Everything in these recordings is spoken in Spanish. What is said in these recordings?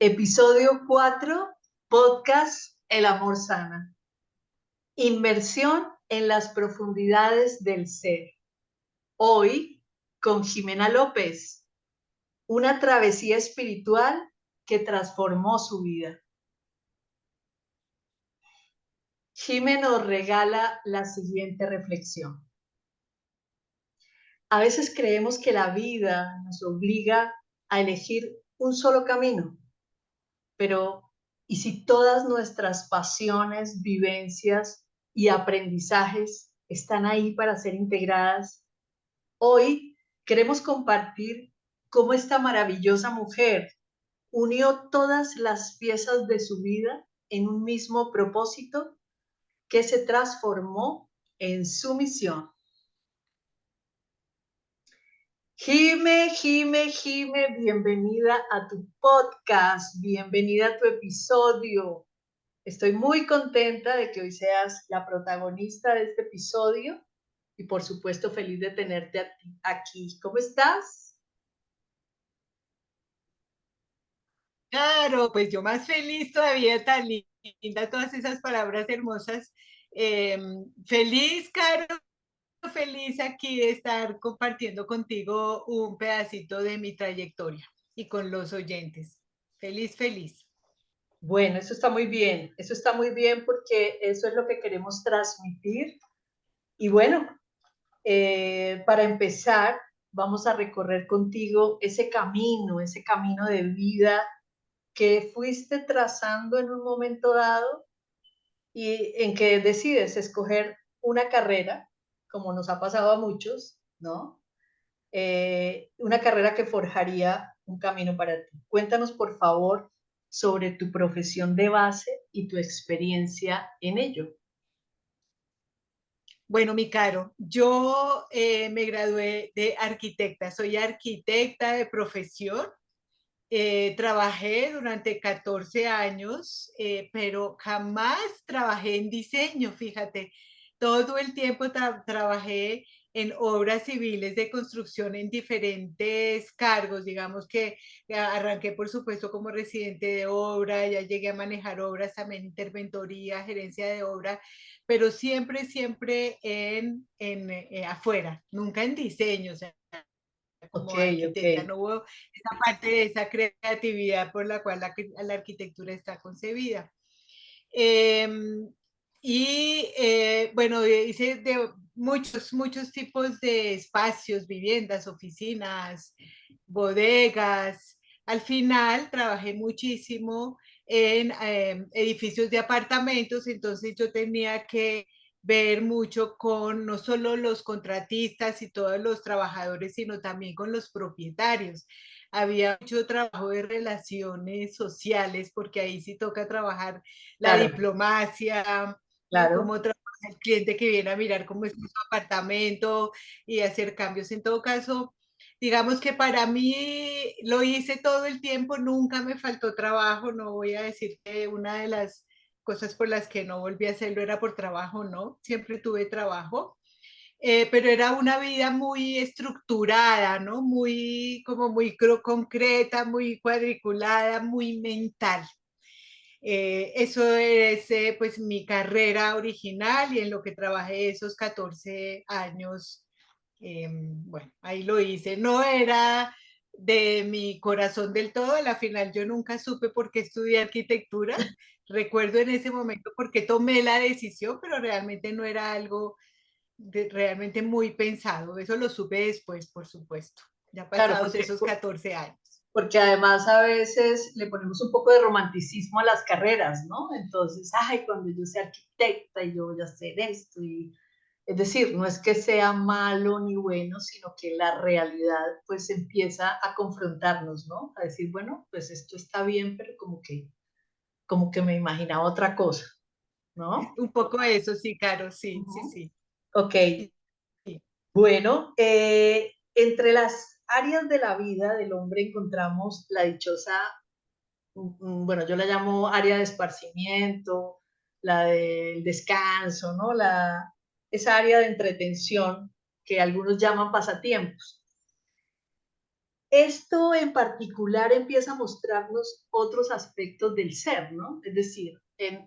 Episodio 4, podcast El amor sana. Inmersión en las profundidades del ser. Hoy con Jimena López, una travesía espiritual que transformó su vida. Jimena nos regala la siguiente reflexión. A veces creemos que la vida nos obliga a elegir un solo camino, pero ¿y si todas nuestras pasiones, vivencias y aprendizajes están ahí para ser integradas? Hoy queremos compartir cómo esta maravillosa mujer unió todas las piezas de su vida en un mismo propósito que se transformó en su misión. Jime, bienvenida a tu podcast, bienvenida a tu episodio. Estoy muy contenta de que hoy seas la protagonista de este episodio y por supuesto feliz de tenerte aquí. ¿Cómo estás? Claro, pues yo más feliz todavía, tan linda, todas esas palabras hermosas. Feliz, Caro, feliz aquí de estar compartiendo contigo un pedacito de mi trayectoria y con los oyentes. Feliz, feliz. Bueno, eso está muy bien porque eso es lo que queremos transmitir. Y bueno, para empezar, vamos a recorrer contigo ese camino de vida que fuiste trazando en un momento dado y en que decides escoger una carrera, como nos ha pasado a muchos, ¿no? Una carrera que forjaría un camino para ti. Cuéntanos, por favor, sobre tu profesión de base y tu experiencia en ello. Bueno, mi Caro, yo me gradué de arquitecta, soy arquitecta de profesión. Trabajé durante 14 años, pero jamás trabajé en diseño, fíjate. Todo el tiempo trabajé en obras civiles de construcción en diferentes cargos. Digamos que arranqué, por supuesto, como residente de obra, ya llegué a manejar obras, también interventoría, gerencia de obra, pero siempre afuera, nunca en diseño. O sea, Ok, como ok. arquitecta, no hubo esa parte de esa creatividad por la cual la arquitectura está concebida. Eh, bueno, hice de muchos tipos de espacios, viviendas, oficinas, bodegas. Al final trabajé muchísimo en edificios de apartamentos, entonces yo tenía que ver mucho con no solo los contratistas y todos los trabajadores, sino también con los propietarios. Había mucho trabajo de relaciones sociales, porque ahí sí toca trabajar la Claro, diplomacia, ¿no? claro. Cómo trabaja el cliente que viene a mirar cómo está su apartamento y hacer cambios. En todo caso, digamos que para mí lo hice todo el tiempo, nunca me faltó trabajo. No voy a decir que una de las cosas por las que no volví a hacerlo era por trabajo, no, siempre tuve trabajo. Pero era una vida muy estructurada, ¿no? Muy concreta, muy cuadriculada, muy mental. Eso es pues mi carrera original y en lo que trabajé esos 14 años. Bueno, ahí lo hice. No era de mi corazón del todo, a la final yo nunca supe por qué estudié arquitectura. Recuerdo en ese momento por qué tomé la decisión, pero realmente no era algo realmente muy pensado. Eso lo supe después, por supuesto, ya Claro, pasados esos 14 años. porque además a veces le ponemos un poco de romanticismo a las carreras, ¿no? Entonces, ay, cuando yo sea arquitecta y yo voy a hacer esto. Es decir, no es que sea malo ni bueno, sino que la realidad pues empieza a confrontarnos, ¿no? A decir, bueno, pues esto está bien, pero como que me imaginaba otra cosa, ¿no? Un poco eso, sí, Caro, sí, sí, Uh-huh. sí. Ok, Sí. bueno, entre las áreas de la vida del hombre encontramos la dichosa, bueno, yo la llamo área de esparcimiento, la del descanso, ¿no? Esa área de entretención que algunos llaman pasatiempos. Esto en particular empieza a mostrarnos otros aspectos del ser, ¿no? Es decir, en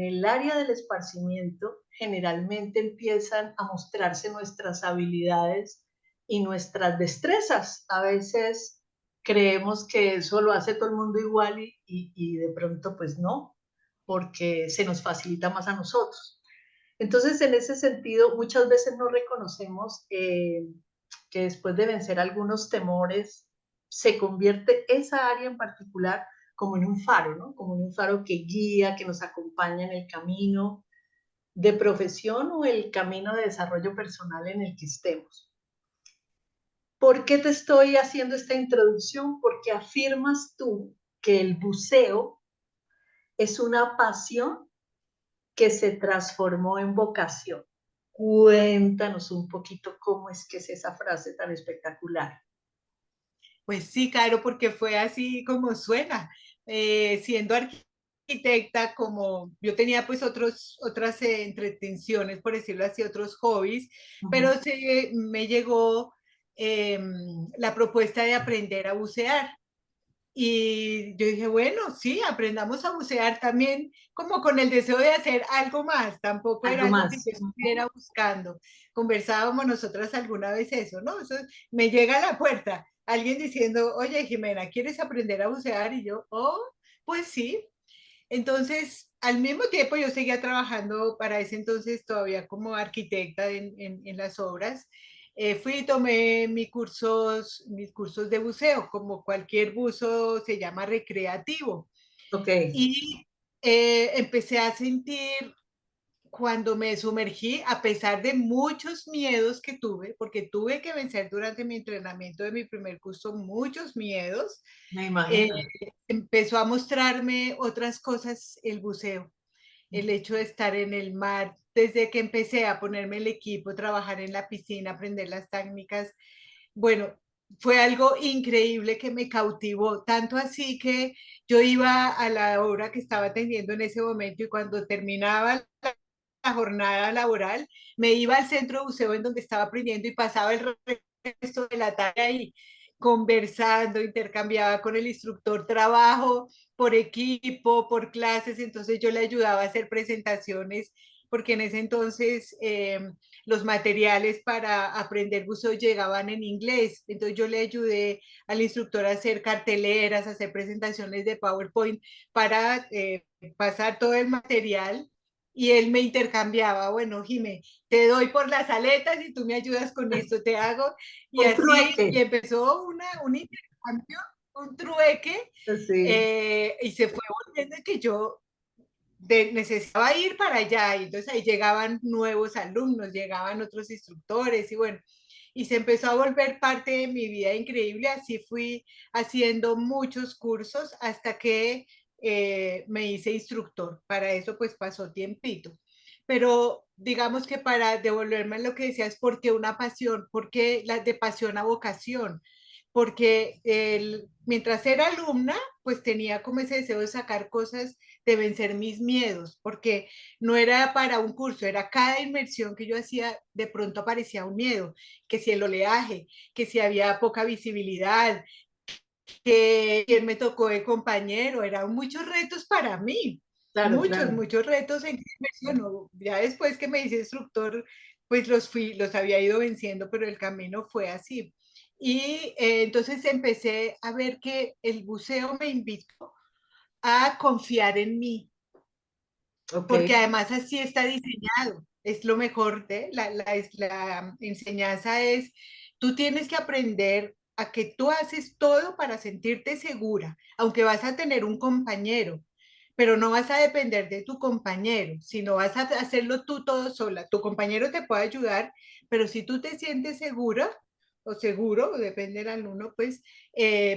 el área del esparcimiento generalmente empiezan a mostrarse nuestras habilidades y nuestras destrezas. A veces creemos que eso lo hace todo el mundo igual y de pronto pues no, porque se nos facilita más a nosotros. Entonces, en ese sentido, muchas veces no reconocemos que después de vencer algunos temores, se convierte esa área en particular como en un faro, ¿no? Como en un faro que guía, que nos acompaña en el camino de profesión o el camino de desarrollo personal en el que estemos. ¿Por qué te estoy haciendo esta introducción? Porque afirmas tú que el buceo es una pasión que se transformó en vocación. Cuéntanos un poquito cómo es que es esa frase tan espectacular. Pues sí, claro, porque fue así como suena. Siendo arquitecta, como yo tenía pues otras entretenciones, por decirlo así, otros hobbies, Uh pero -huh. me llegó eh, la propuesta de aprender a bucear. Y yo dije, bueno, sí, aprendamos a bucear también, como con el deseo de hacer algo más. Tampoco era Algo algo que más. yo Uh -huh. estuviera buscando. Conversábamos nosotras alguna vez eso, ¿no? Eso me llega a la puerta, alguien diciendo, oye, Jimena, ¿quieres aprender a bucear? Y yo, oh, pues sí. Entonces, al mismo tiempo, yo seguía trabajando para ese entonces todavía como arquitecta en las obras. Fui y tomé mis cursos de buceo, como cualquier buzo se llama recreativo. Ok. Y empecé a sentir cuando me sumergí, a pesar de muchos miedos que tuve, porque tuve que vencer durante mi entrenamiento de mi primer curso muchos miedos, Me eh, imagino. empezó a mostrarme otras cosas el buceo, el hecho de estar en el mar, desde que empecé a ponerme el equipo, trabajar en la piscina, aprender las técnicas. Bueno, fue algo increíble que me cautivó, tanto así que yo iba a la obra que estaba atendiendo en ese momento y cuando terminaba la jornada laboral, me iba al centro de buceo en donde estaba aprendiendo y pasaba el resto de la tarde ahí conversando, intercambiaba con el instructor trabajo por equipo, por clases, entonces yo le ayudaba a hacer presentaciones porque en ese entonces los materiales para aprender buceo llegaban en inglés, entonces yo le ayudé al instructor a hacer carteleras, a hacer presentaciones de PowerPoint para pasar todo el material y él me intercambiaba, bueno, Jimé, te doy por las aletas y tú me ayudas con esto, te hago, y Un así, trueque. y empezó un intercambio, un trueque, Sí. y se fue volviendo que yo necesitaba ir para allá, y entonces ahí llegaban nuevos alumnos, llegaban otros instructores, y bueno, y se empezó a volver parte de mi vida increíble, así fui haciendo muchos cursos hasta que me hice instructor, para eso pues pasó tiempito, pero digamos que para devolverme a lo que decías, ¿por qué una pasión? Porque la de pasión a vocación, porque mientras era alumna, pues tenía como ese deseo de sacar cosas, de vencer mis miedos, porque no era para un curso, era cada inmersión que yo hacía, de pronto aparecía un miedo, que si el oleaje, que si había poca visibilidad, que quien me tocó de compañero, eran muchos retos para mí, Claro, claro. muchos retos en inmersión. Ya después que me hice instructor, pues los había ido venciendo, pero el camino fue así. Y entonces empecé a ver que el buceo me invitó a confiar en mí, Ok. porque además así está diseñado, es lo mejor de la enseñanza es, tú tienes que aprender a que tú haces todo para sentirte segura, aunque vas a tener un compañero, pero no vas a depender de tu compañero, sino vas a hacerlo tú todo sola. Tu compañero te puede ayudar, pero si tú te sientes segura o seguro, depende del alumno, pues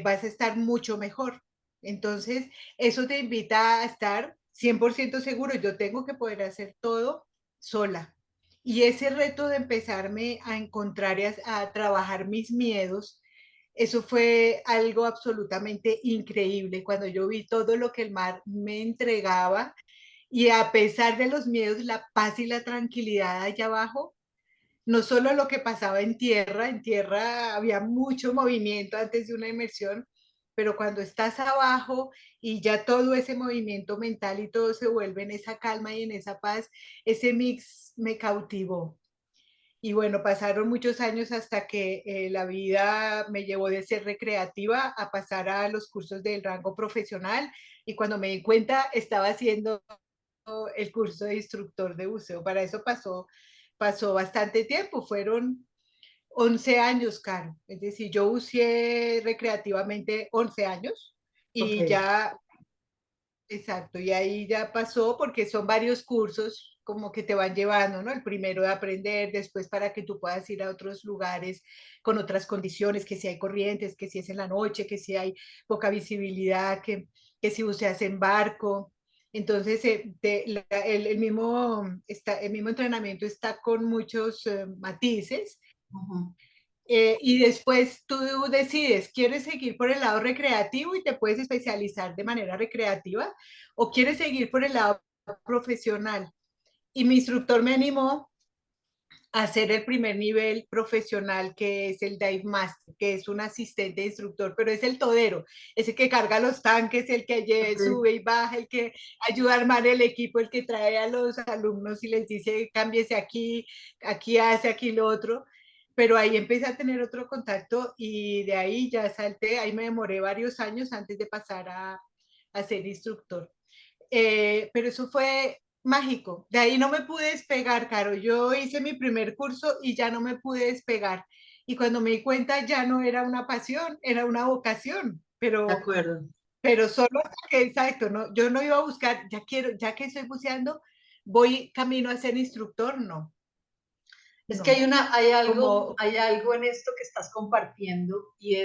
vas a estar mucho mejor. Entonces, eso te invita a estar 100% seguro. Yo tengo que poder hacer todo sola. Y ese reto de empezarme a encontrar y a trabajar mis miedos, eso fue algo absolutamente increíble. Cuando yo vi todo lo que el mar me entregaba y a pesar de los miedos, la paz y la tranquilidad allá abajo, no solo lo que pasaba en tierra había mucho movimiento antes de una inmersión, pero cuando estás abajo y ya todo ese movimiento mental y todo se vuelve en esa calma y en esa paz, ese mix me cautivó. Y bueno, pasaron muchos años hasta que la vida me llevó de ser recreativa a pasar a los cursos del rango profesional y cuando me di cuenta estaba haciendo el curso de instructor de buceo. Para eso pasó bastante tiempo, fueron 11 años, Caro. Es decir, yo buceé recreativamente 11 años Ok, y ya, exacto, y ahí ya pasó porque son varios cursos como que te van llevando, ¿no? El primero de aprender, después para que tú puedas ir a otros lugares con otras condiciones, que si hay corrientes, que si es en la noche, que si hay poca visibilidad, que si buceas en barco. Entonces, el mismo entrenamiento está con muchos matices ujú, y después tú decides, ¿quieres seguir por el lado recreativo y te puedes especializar de manera recreativa o quieres seguir por el lado profesional? Y mi instructor me animó a hacer el primer nivel profesional, que es el Dive Master, que es un asistente de instructor, pero es el todero, es el que carga los tanques, el que ok. sube y baja, el que ayuda a armar el equipo, el que trae a los alumnos y les dice, cámbiese aquí, aquí hace, aquí lo otro. Pero ahí empecé a tener otro contacto y de ahí ya salté, ahí me demoré varios años antes de pasar a ser instructor. Pero eso fue mágico. De ahí no me pude despegar, Caro. Yo hice mi primer curso y ya no me pude despegar. Y cuando me di cuenta ya no era una pasión, era una vocación. De acuerdo. Pero solo hasta que, exacto, no, yo no iba a buscar, ya quiero, ya que estoy buceando, voy camino a ser instructor, no, Es que no. Como, hay algo en esto que estás compartiendo y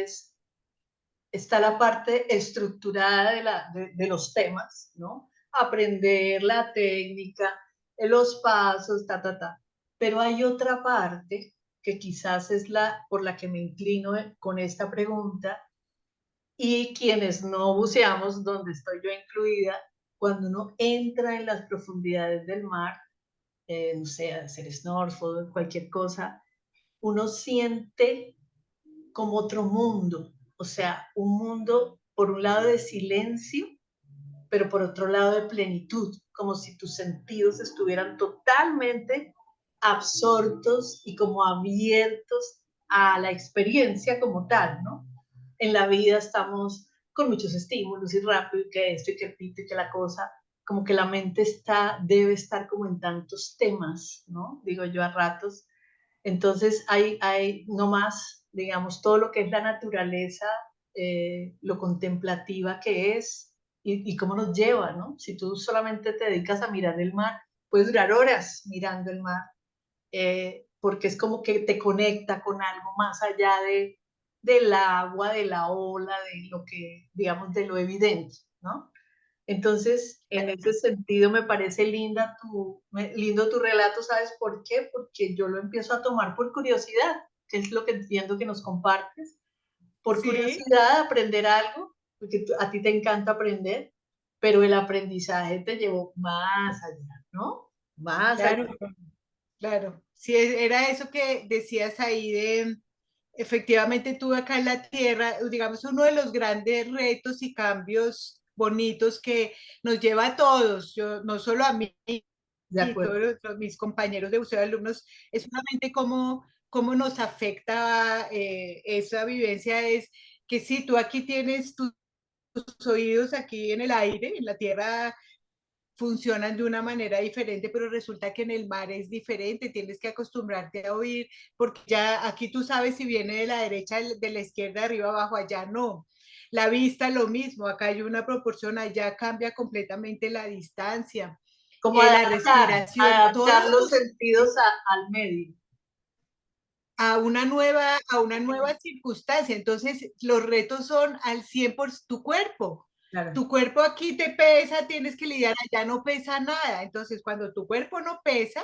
está la parte estructurada de los temas, ¿no? Aprender la técnica, los pasos, ta, ta, ta. Pero hay otra parte que quizás es la por la que me inclino con esta pregunta y quienes no buceamos, donde estoy yo incluida, cuando uno entra en las profundidades del mar, no sé, hacer snorkel, cualquier cosa, uno siente como otro mundo, o sea, un mundo por un lado de silencio, pero por otro lado de plenitud, como si tus sentidos estuvieran totalmente absortos y como abiertos a la experiencia como tal, ¿no? En la vida estamos con muchos estímulos y rápido y que esto y que el pito y que la cosa, como que la mente debe estar como en tantos temas, ¿no? Digo yo a ratos. Entonces hay no más, digamos, todo lo que es la naturaleza, lo contemplativa que es y cómo nos lleva, ¿no? Si tú solamente te dedicas a mirar el mar, puedes durar horas mirando el mar, porque es como que te conecta con algo más allá del agua, de la ola, de lo que, digamos, de lo evidente, ¿no? Entonces, en ese sentido, me parece lindo tu relato, ¿sabes por qué? Porque yo lo empiezo a tomar por curiosidad, que es lo que entiendo que nos compartes, por sí, curiosidad de aprender algo, porque a ti te encanta aprender, pero el aprendizaje te llevó más allá, ¿no? Más allá. claro, claro. Sí, era eso que decías ahí de, efectivamente tú acá en la Tierra, digamos, uno de los grandes retos y cambios bonitos que nos lleva a todos, yo, no solo a mí De y acuerdo. todos mis compañeros de buceo de alumnos, es solamente cómo nos afecta esa vivencia, es que si tú aquí tienes tus oídos aquí en el aire, en la Tierra funcionan de una manera diferente, pero resulta que en el mar es diferente, tienes que acostumbrarte a oír, porque ya aquí tú sabes si viene de la derecha, de la izquierda, de arriba, abajo, allá no. La vista lo mismo, acá hay una proporción, allá cambia completamente la distancia, Como la respiración, todo adaptar los sentidos al medio. a una nueva circunstancia. Entonces, los retos son al 100% tu cuerpo. Claro. Tu cuerpo aquí te pesa, tienes que lidiar, allá no pesa nada. Entonces, cuando tu cuerpo no pesa,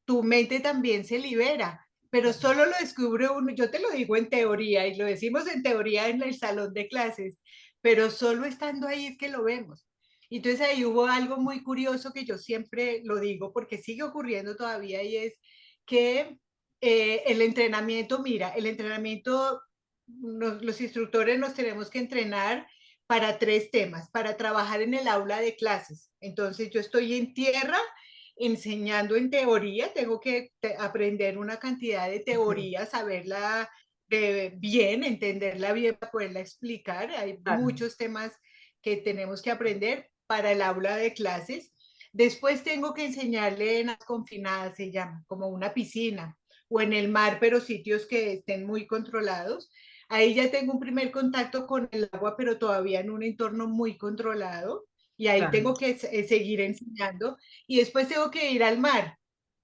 tu mente también se libera. Pero solo lo descubre uno, yo te lo digo en teoría, y lo decimos en teoría en el salón de clases, pero solo estando ahí es que lo vemos. Entonces ahí hubo algo muy curioso que yo siempre lo digo porque sigue ocurriendo todavía y es que El entrenamiento, mira, el entrenamiento, los instructores nos tenemos que entrenar para 3 temas, para trabajar en el aula de clases. Entonces yo estoy en tierra enseñando en teoría, tengo que aprender una cantidad de teoría, saberla bien, entenderla bien para poderla explicar. Hay Claro, muchos temas que tenemos que aprender para el aula de clases. Después tengo que enseñarle en las confinadas, se llama, como una piscina o en el mar, pero sitios que estén muy controlados. Ahí ya tengo un primer contacto con el agua, pero todavía en un entorno muy controlado. Y ahí claro. tengo que seguir enseñando. Y después tengo que ir al mar,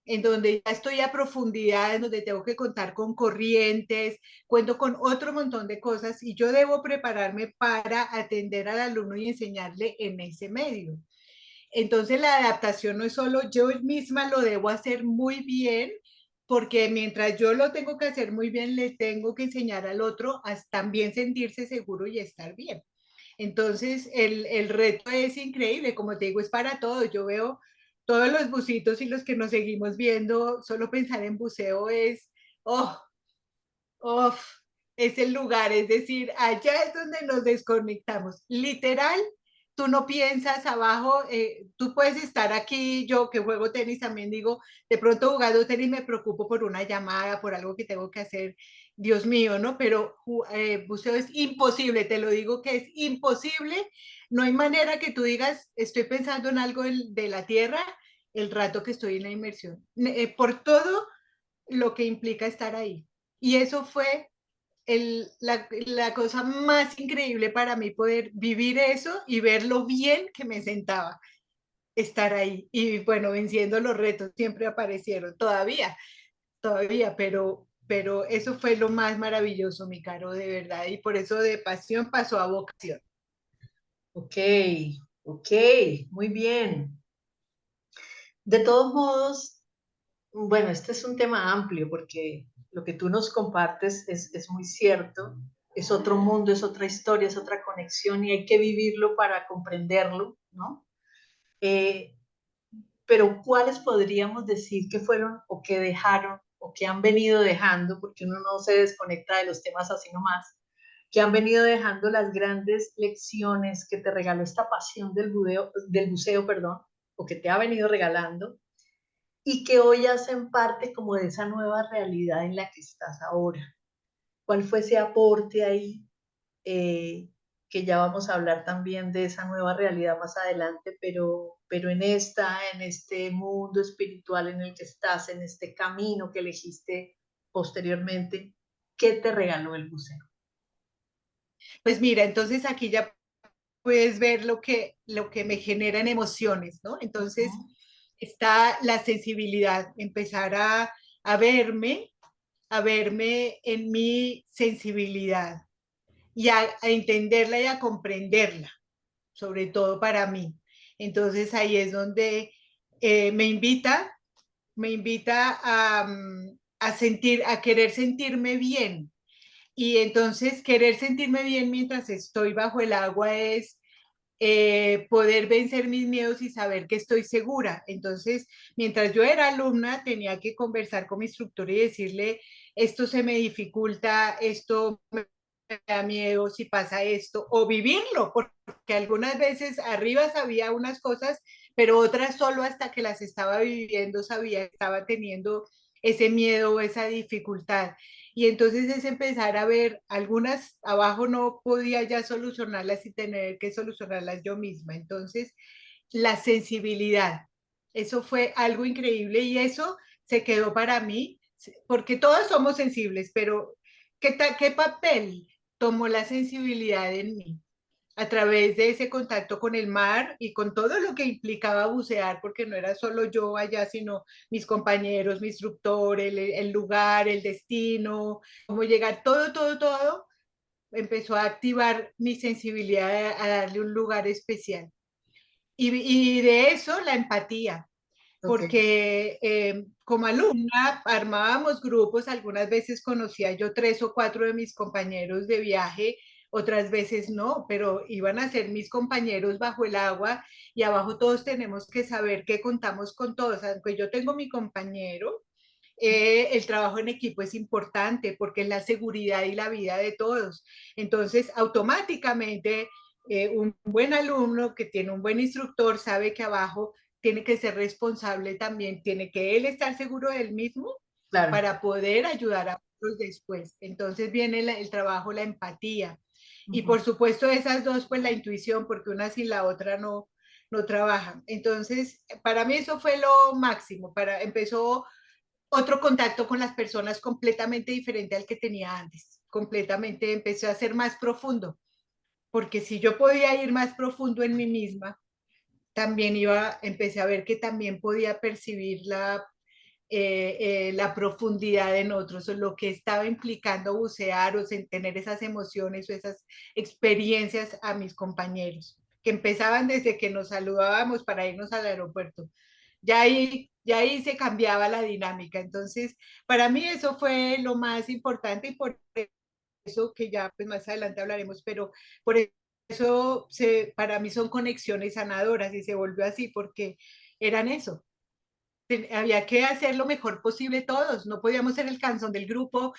en donde ya estoy a profundidad, en donde tengo que contar con corrientes, cuento con otro montón de cosas y yo debo prepararme para atender al alumno y enseñarle en ese medio. Entonces la adaptación no es solo yo misma lo debo hacer muy bien, porque mientras yo lo tengo que hacer muy bien, le tengo que enseñar al otro a también sentirse seguro y estar bien. Entonces el reto es increíble, como te digo, es para todos. Yo veo todos los bucitos y los que nos seguimos viendo, solo pensar en buceo es, oh, oh, es el lugar, es decir, allá es donde nos desconectamos. Literal, tú no piensas abajo, tú puedes estar aquí, yo que juego tenis también digo, de pronto jugando tenis me preocupo por una llamada, por algo que tengo que hacer, Dios mío, ¿no? Pero buceo es imposible, te lo digo que es imposible, no hay manera que tú digas, estoy pensando en algo de la tierra el rato que estoy en la inmersión, por todo lo que implica estar ahí. Y eso fue la cosa más increíble para mí, poder vivir eso y ver lo bien que me sentaba estar ahí. Y bueno, venciendo los retos, siempre aparecieron, todavía, pero eso fue lo más maravilloso, mi caro, de verdad. Y por eso de pasión pasó a vocación. Ok, ok, muy bien. De todos modos, bueno, este es un tema amplio porque lo que tú nos compartes es muy cierto. Es otro mundo, es otra historia, es otra conexión y hay que vivirlo para comprenderlo, ¿no? Eh, pero ¿cuáles podríamos decir que fueron o que dejaron o que han venido dejando, porque uno no se desconecta de los temas así nomás, que han venido dejando las grandes lecciones que te regaló esta pasión del buceo, perdón, o que te ha venido regalando, y que hoy hacen parte como de esa nueva realidad en la que estás ahora? ¿Cuál fue ese aporte ahí? eh, que ya vamos a hablar también de esa nueva realidad más adelante, pero en este mundo espiritual en el que estás, en este camino que elegiste posteriormente, ¿qué te regaló el buceo? Pues mira, entonces aquí ya puedes ver lo que me generan emociones, ¿no? Entonces Ujú. está la sensibilidad, empezar a verme en mi sensibilidad y a entenderla y a comprenderla, sobre todo para mí. Entonces ahí es donde me invita a sentir, a querer sentirme bien. Y entonces querer sentirme bien mientras estoy bajo el agua es poder vencer mis miedos y saber que estoy segura. Entonces, mientras yo era alumna, tenía que conversar con mi instructor y decirle, esto se me dificulta, esto me da miedo si pasa esto, o vivirlo, porque algunas veces arriba sabía unas cosas, pero otras solo hasta que las estaba viviendo sabía que estaba teniendo ese miedo o esa dificultad. Y entonces es empezar a ver, algunas abajo no podía ya solucionarlas y tener que solucionarlas yo misma. Entonces, la sensibilidad, eso fue algo increíble y eso se quedó para mí, porque todos somos sensibles, pero ¿qué papel tomó la sensibilidad en mí? A través de ese contacto con el mar y con todo lo que implicaba bucear, porque no era solo yo allá, sino mis compañeros, mi instructor, el lugar, el destino, cómo llegar, todo, empezó a activar mi sensibilidad, a darle un lugar especial. Y de eso la empatía, Ok, porque como alumna armábamos grupos, algunas veces conocía yo 3 o 4 de mis compañeros de viaje, otras veces no, pero iban a ser mis compañeros bajo el agua y abajo todos tenemos que saber que contamos con todos, aunque yo tengo mi compañero, el trabajo en equipo es importante porque es la seguridad y la vida de todos. Entonces, automáticamente, un buen alumno que tiene un buen instructor sabe que abajo tiene que ser responsable también, tiene que él estar seguro de él mismo Claro. para poder ayudar a otros después. Entonces viene el trabajo, la empatía. Y Ujú. por supuesto esas dos, pues la intuición, porque una sin la otra no trabajan. Entonces, para mí eso fue lo máximo. Empezó otro contacto con las personas completamente diferente al que tenía antes. Completamente empecé a ser más profundo, porque si yo podía ir más profundo en mí misma, también empecé a ver que también podía percibir la profundidad en otros, o lo que estaba implicando bucear o tener esas emociones o esas experiencias a mis compañeros, que empezaban desde que nos saludábamos para irnos al aeropuerto. Ya ahí se cambiaba la dinámica. Entonces, para mí eso fue lo más importante y por eso que ya pues más adelante hablaremos, pero por eso para mí son conexiones sanadoras y se volvió así porque eran eso. Había que hacer lo mejor posible todos, no podíamos ser el canzón del grupo,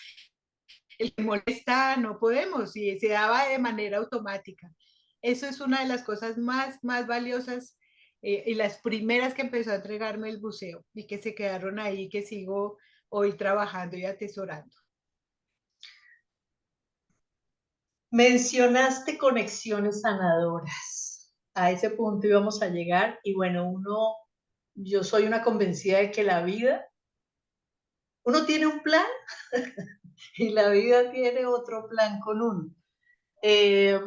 el que molesta, no podemos, y se daba de manera automática. Eso es una de las cosas más valiosas y las primeras que empezó a entregarme el buceo y que se quedaron ahí, que sigo hoy trabajando y atesorando. Mencionaste conexiones sanadoras. A ese punto íbamos a llegar y bueno, yo soy una convencida de que la vida, uno tiene un plan y la vida tiene otro plan con uno. Eh,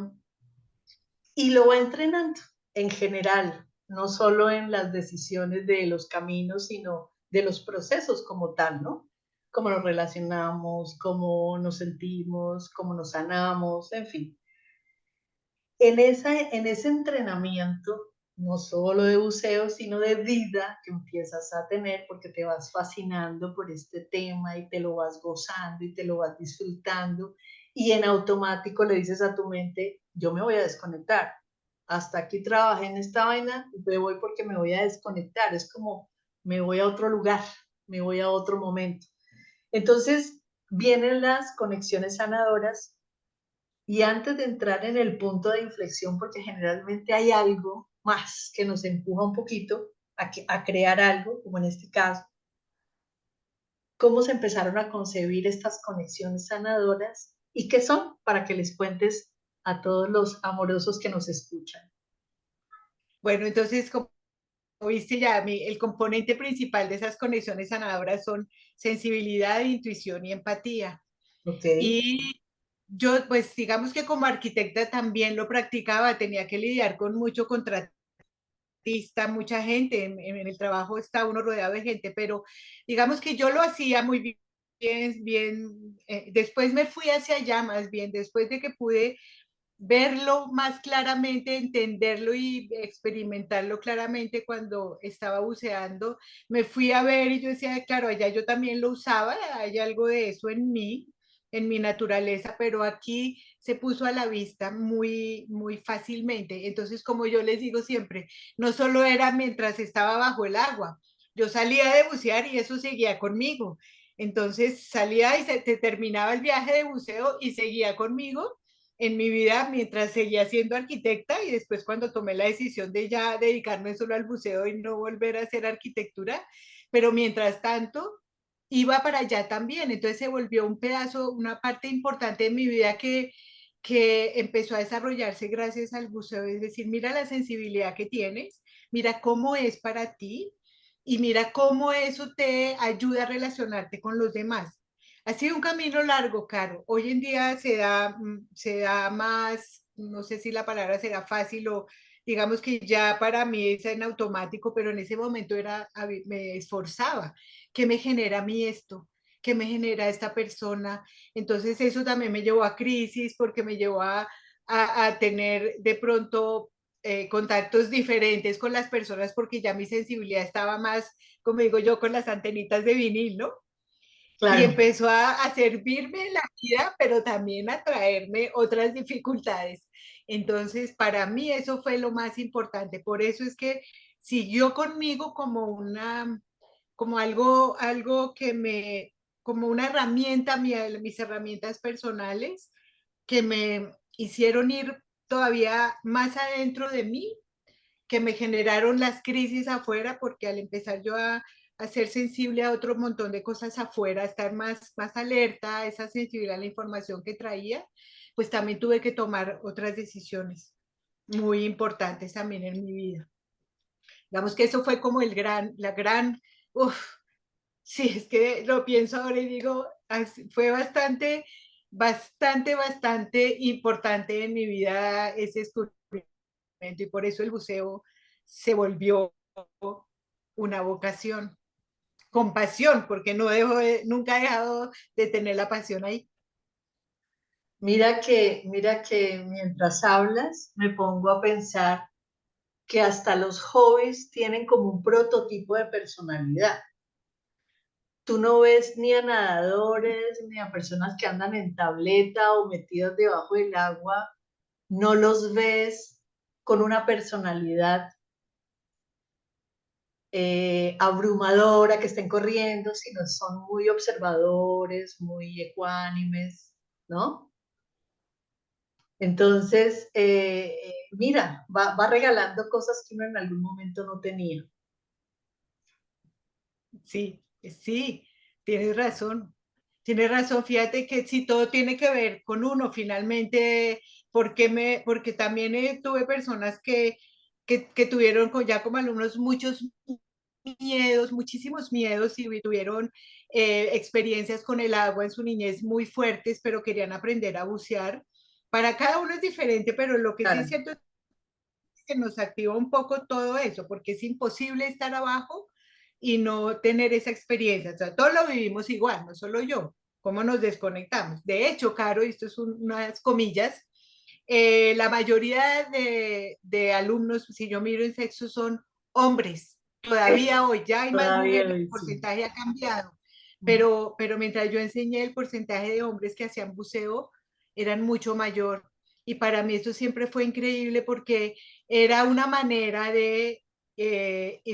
y lo va entrenando en general, no solo en las decisiones de los caminos, sino de los procesos como tal, ¿no? Cómo nos relacionamos, cómo nos sentimos, cómo nos sanamos, en fin. En ese entrenamiento, no solo de buceo, sino de vida que empiezas a tener porque te vas fascinando por este tema y te lo vas gozando y te lo vas disfrutando y en automático le dices a tu mente, yo me voy a desconectar. Hasta aquí trabajé en esta vaina, me voy porque me voy a desconectar. Es como me voy a otro lugar, me voy a otro momento. Entonces vienen las conexiones sanadoras y antes de entrar en el punto de inflexión, porque generalmente hay algo más que nos empuja un poquito a crear algo, como en este caso, cómo se empezaron a concebir estas conexiones sanadoras y qué son, para que les cuentes a todos los amorosos que nos escuchan. Bueno, entonces, como viste ya, el componente principal de esas conexiones sanadoras son sensibilidad, intuición y empatía. ¿Ok? Y yo, pues digamos que como arquitecta también lo practicaba, tenía que lidiar con mucho contratista, mucha gente, en el trabajo está uno rodeado de gente, pero digamos que yo lo hacía muy bien, después me fui hacia allá más bien, después de que pude verlo más claramente, entenderlo y experimentarlo claramente cuando estaba buceando, me fui a ver y yo decía, claro, allá yo también lo usaba, hay algo de eso en mi naturaleza, pero aquí se puso a la vista muy fácilmente. Entonces, como yo les digo siempre, no solo era mientras estaba bajo el agua, yo salía de bucear y eso seguía conmigo. Entonces salía y se terminaba el viaje de buceo y seguía conmigo en mi vida mientras seguía siendo arquitecta y después cuando tomé la decisión de ya dedicarme solo al buceo y no volver a hacer arquitectura, pero mientras tanto iba para allá también, entonces se volvió un pedazo, una parte importante de mi vida que empezó a desarrollarse gracias al buceo, es decir, mira la sensibilidad que tienes, mira cómo es para ti y mira cómo eso te ayuda a relacionarte con los demás. Ha sido un camino largo, Caro. Hoy en día se da más, no sé si la palabra será fácil o digamos que ya para mí es en automático, pero en ese momento me esforzaba. ¿Qué me genera a mí esto? ¿Qué me genera esta persona? Entonces eso también me llevó a crisis porque me llevó a tener de pronto contactos diferentes con las personas porque ya mi sensibilidad estaba más, como digo yo, con las antenitas de vinil, ¿no? Y Claro. empezó a servirme en la vida, pero también a traerme otras dificultades. Entonces, para mí eso fue lo más importante. Por eso es que siguió conmigo como algo que como una herramienta, mis herramientas personales que me hicieron ir todavía más adentro de mí, que me generaron las crisis afuera, porque al empezar yo a ser sensible a otro montón de cosas afuera, a estar más alerta a esa sensibilidad a la información que traía, pues también tuve que tomar otras decisiones muy importantes también en mi vida. Digamos que eso fue como uff, sí, es que lo pienso ahora y digo, fue bastante importante en mi vida ese descubrimiento y por eso el buceo se volvió una vocación, con pasión, porque nunca he dejado de tener la pasión ahí. Mira que mientras hablas me pongo a pensar que hasta los hobbies tienen como un prototipo de personalidad. Tú no ves ni a nadadores, ni a personas que andan en tableta o metidos debajo del agua, no los ves con una personalidad abrumadora, que estén corriendo, sino son muy observadores, muy ecuánimes, ¿no? Entonces, mira, va regalando cosas que uno en algún momento no tenía. Sí, sí, tienes razón. Tienes razón, fíjate que sí, todo tiene que ver con uno finalmente, porque también tuve personas que tuvieron ya como alumnos muchos miedos, muchísimos miedos y tuvieron experiencias con el agua en su niñez muy fuertes, pero querían aprender a bucear. Para cada uno es diferente, pero lo que sí es Claro, cierto es que nos activa un poco todo eso, porque es imposible estar abajo y no tener esa experiencia. O sea, todos lo vivimos igual, no solo yo. ¿Cómo nos desconectamos? De hecho, Caro, y esto es unas comillas, la mayoría de alumnos, si yo miro en sexo, son hombres. Todavía hoy, ya hay más todavía mujeres, el hoy sí. porcentaje ha cambiado, Ujú. pero mientras yo enseñé, el porcentaje de hombres que hacían buceo eran mucho mayor. Y para mí eso siempre fue increíble porque era una manera de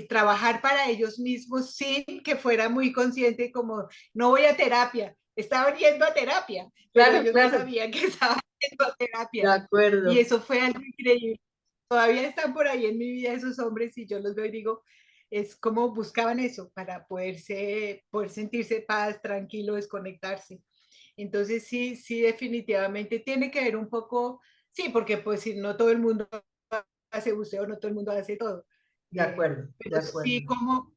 trabajar para ellos mismos sin que fuera muy consciente como no voy a terapia, estaba yendo a terapia, pero Claro, ellos no claro, sabían que estaba yendo a de terapia. Y acuerdo. eso fue algo increíble. Todavía están por ahí en mi vida esos hombres y yo los veo y digo, es como buscaban eso para poder sentirse paz, tranquilo, desconectarse. Entonces sí, sí, definitivamente tiene que ver un poco, sí, porque pues si no todo el mundo hace buceo, no todo el mundo hace todo. De acuerdo, de Pero sí, acuerdo.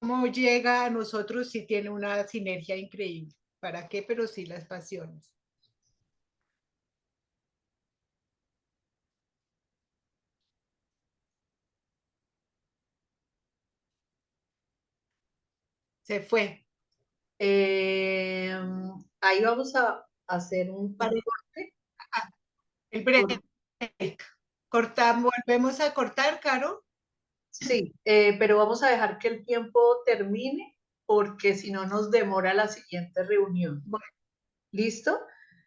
como llega a nosotros, sí tiene una sinergia increíble. ¿Para qué? Pero sí las pasiones. Se fue. Eh, ahí vamos a hacer un Para corte. el break. Cortamos, volvemos a cortar, Caro. Sí, pero vamos a dejar que el tiempo termine porque si no nos demora la siguiente reunión. Bueno, ¿Listo?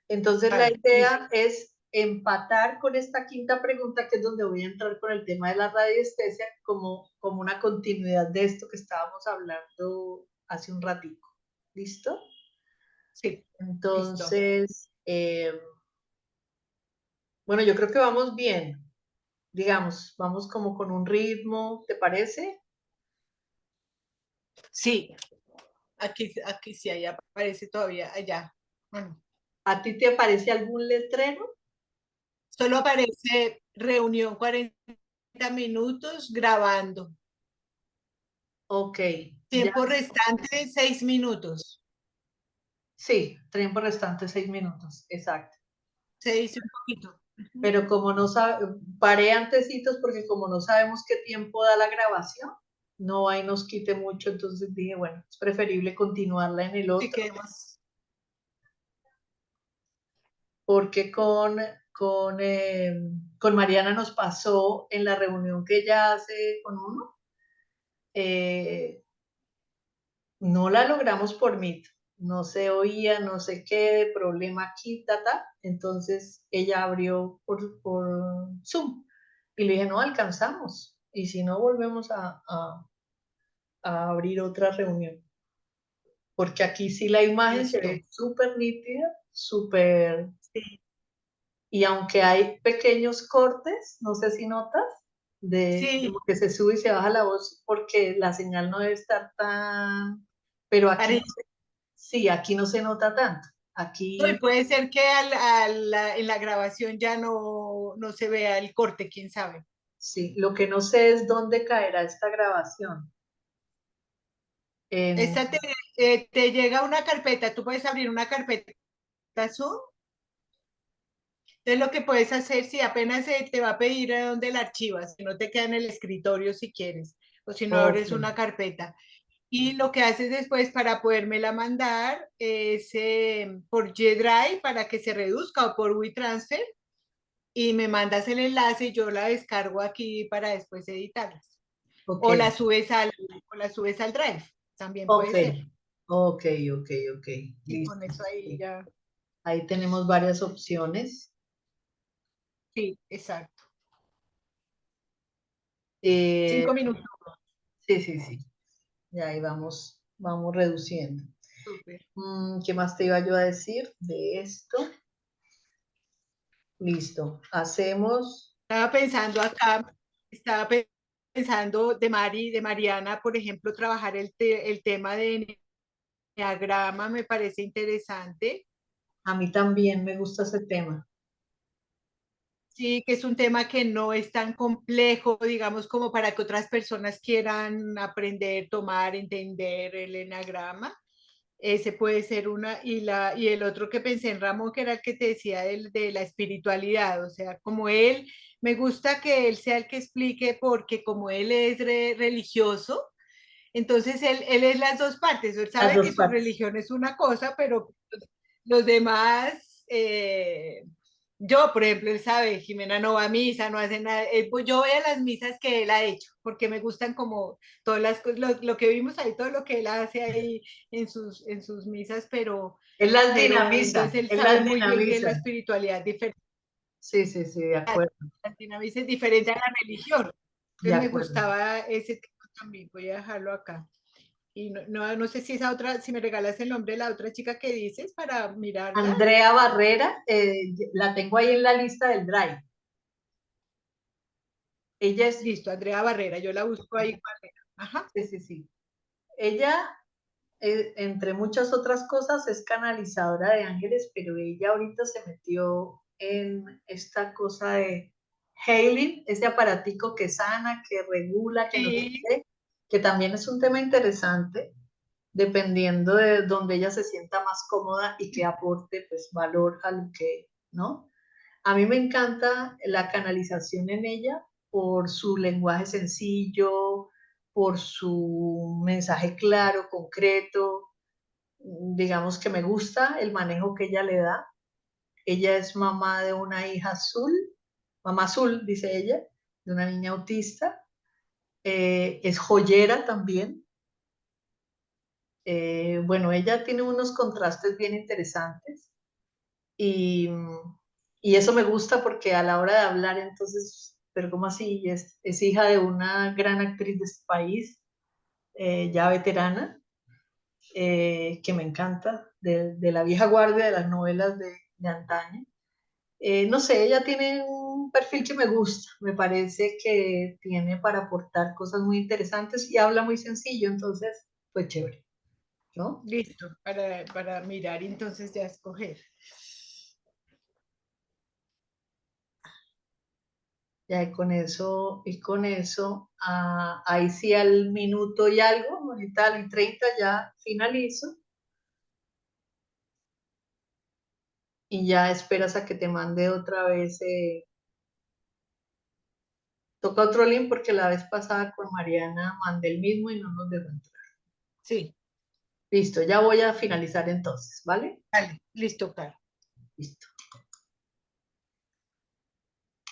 Entonces la vale, listo. idea es empatar con esta quinta pregunta, que es donde voy a entrar con el tema de la radiestesia, como una continuidad de esto que estábamos hablando hace un ratico. ¿Listo? Sí, listo. Entonces, bueno, yo creo que vamos bien, digamos, vamos como con un ritmo, ¿te parece? Sí, aquí sí, allá aparece todavía, allá. Bueno, ¿A ti te aparece algún letrero? solo aparece reunión 40 minutos grabando. Ok, ya, Tiempo restante 6 minutos. sí, tiempo restante 6 minutos, exacto. Se dice un poquito. Pero como no sabe, paré antecitos porque como no sabemos qué tiempo da la grabación, no ahí nos quite mucho, entonces dije, bueno, es preferible continuarla en el Si otro, queremos. porque con Mariana nos pasó en la reunión que ella hace con uno, eh, no la logramos por Meet, no se oía, no sé qué, problema aquí, ta, entonces ella abrió por Zoom y le dije, no alcanzamos, y si no volvemos a abrir otra reunión. Porque aquí sí la imagen se Listo. ve súper nítida, súper... Sí, Y aunque hay pequeños cortes, no sé si notas, de sí, que se sube y se baja la voz porque la señal no debe estar tan... Pero aquí no pare- se, sí, aquí no se nota tanto. no, y Aquí puede ser que en la grabación ya no se vea el corte, quién sabe. sí, lo que no sé es dónde caerá esta grabación. En, Esta te llega una carpeta, tú puedes abrir una carpeta Zoom. Entonces lo que puedes hacer, si apenas te va a pedir a dónde la archivas, que no te queda en el escritorio si quieres, o si no ok, abres una carpeta. Y lo que haces después para podérmela mandar es por G-Drive para que se reduzca o por WeTransfer y me mandas el enlace y yo la descargo aquí para después editarlas. ok, O o la subes al Drive, también ok, puede ser. ok, ok, ok, Y con listo. eso ahí Sí. ya. Ahí tenemos varias opciones. Sí, exacto. Eh, 5 minutos. sí, sí, sí. Ya ahí vamos reduciendo. Súper. ¿Qué más te iba yo a decir de esto? Listo. Hacemos Estaba pensando acá, estaba pensando de Mariana, por ejemplo, trabajar el tema de enneagrama me parece interesante. a mí también me gusta ese tema. Sí, que es un tema que no es tan complejo, digamos, como para que otras personas quieran aprender, tomar, entender el enneagrama. Ese puede ser una, y el otro que pensé en Ramón, que era el que te decía de la espiritualidad, o sea, como él, me gusta que él sea el que explique, porque como él es religioso, entonces él es las dos partes, él Las sabe dos que su partes. religión es una cosa, pero los demás, yo, por ejemplo, él sabe, Jimena no va a misa, no hace nada, pues yo voy a las misas que él ha hecho, porque me gustan como todas las cosas, lo que vimos ahí, todo lo que él hace ahí en sus misas, pero entonces él Él sabe las muy bien que dinamiza. la espiritualidad diferente, Sí, sí, sí, de acuerdo, la dinamiza es diferente a la religión. de Entonces me acuerdo. gustaba ese tema también, voy a dejarlo acá. Y no sé si esa otra, si me regalas el nombre de la otra chica que dices para mirarla. Andrea Barrera, la tengo ahí en la lista del Drive. Ella es, Listo, Andrea Barrera, yo la busco ahí. Barrera. Ajá. sí, sí, sí. Ella, entre muchas otras cosas, es canalizadora de ángeles, pero ella ahorita se metió en esta cosa de Hailing, ese aparatico que sana, que regula, que no sé Sí, qué, que también es un tema interesante, dependiendo de donde ella se sienta más cómoda y que aporte pues valor a lo que, ¿no? A mí me encanta la canalización en ella por su lenguaje sencillo, por su mensaje claro, concreto. Digamos que me gusta el manejo que ella le da. Ella es mamá de una hija azul, mamá azul, dice ella, de una niña autista. Es joyera también. Bueno, ella tiene unos contrastes bien interesantes y, y eso me gusta porque a la hora de hablar, entonces, pero ¿cómo así? Es hija de una gran actriz de este país, ya veterana, que me encanta, de la vieja guardia de las novelas de antaño. No sé, ella tiene un perfil que me gusta, me parece que tiene para aportar cosas muy interesantes y habla muy sencillo, entonces, pues chévere, ¿no? listo, para mirar y entonces ya escoger. Ya y con eso, ahí sí al minuto y algo, ahorita al 30 ya finalizo y ya esperas a que te mande otra vez, toca otro link porque la vez pasada con Mariana mandé el mismo y no nos dejó entrar. Sí, Listo, ya voy a finalizar entonces, ¿vale? vale, listo, Caro. Listo.